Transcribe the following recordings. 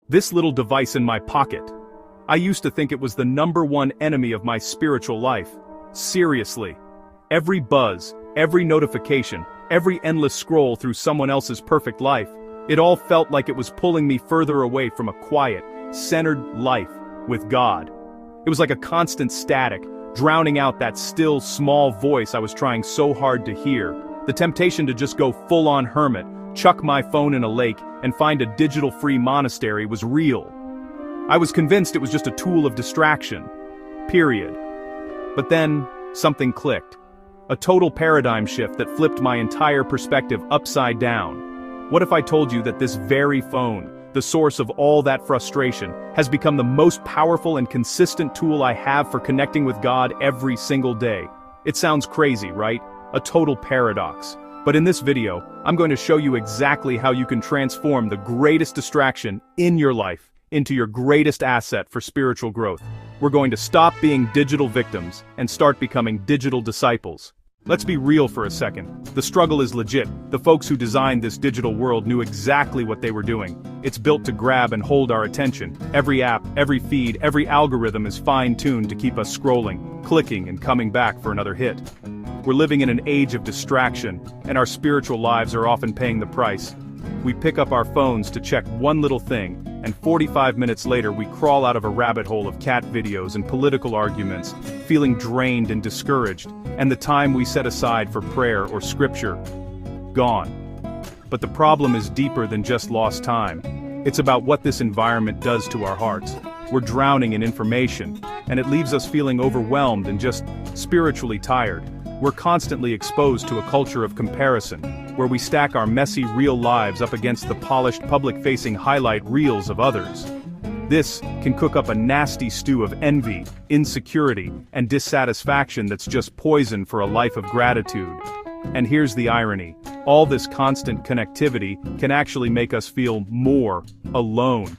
This little device in my pocket. I used to think it was the #1 enemy of my spiritual life. Seriously. Every buzz, every notification, every endless scroll through someone else's perfect life, it all felt like it was pulling me further away from a quiet, centered life with God. It was like a constant static, drowning out that still, small voice I was trying so hard to hear. The temptation to just go full-on hermit, chuck my phone in a lake, and find a digital-free monastery was real. I was convinced it was just a tool of distraction. Period. But then, something clicked. A total paradigm shift that flipped my entire perspective upside down. What if I told you that this very phone, the source of all that frustration, has become the most powerful and consistent tool I have for connecting with God every single day? It sounds crazy, right? A total paradox. But in this video, I'm going to show you exactly how you can transform the greatest distraction in your life into your greatest asset for spiritual growth. We're going to stop being digital victims and start becoming digital disciples. Let's be real for a second. The struggle is legit. The folks who designed this digital world knew exactly what they were doing. It's built to grab and hold our attention. Every app, every feed, every algorithm is fine-tuned to keep us scrolling, clicking, and coming back for another hit. We're living in an age of distraction, and our spiritual lives are often paying the price. We pick up our phones to check one little thing, and 45 minutes later we crawl out of a rabbit hole of cat videos and political arguments, feeling drained and discouraged, and the time we set aside for prayer or scripture, gone. But the problem is deeper than just lost time. It's about what this environment does to our hearts. We're drowning in information, and it leaves us feeling overwhelmed and just spiritually tired. We're constantly exposed to a culture of comparison, where we stack our messy real lives up against the polished public-facing highlight reels of others. This can cook up a nasty stew of envy, insecurity, and dissatisfaction that's just poison for a life of gratitude. And here's the irony. All this constant connectivity can actually make us feel more alone.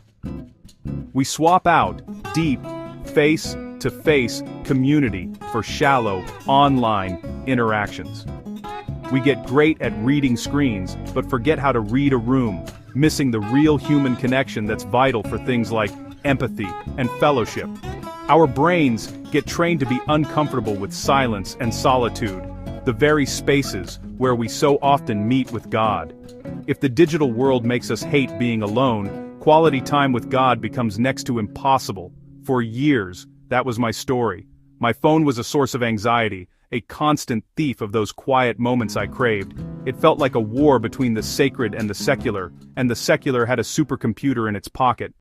We swap out deep, face-to-face community for shallow, online interactions. We get great at reading screens, but forget how to read a room, missing the real human connection that's vital for things like empathy and fellowship. Our brains get trained to be uncomfortable with silence and solitude, the very spaces where we so often meet with God. If the digital world makes us hate being alone, quality time with God becomes next to impossible. For years, that was my story. My phone was a source of anxiety, a constant thief of those quiet moments I craved. It felt like a war between the sacred and the secular had a supercomputer in its pocket.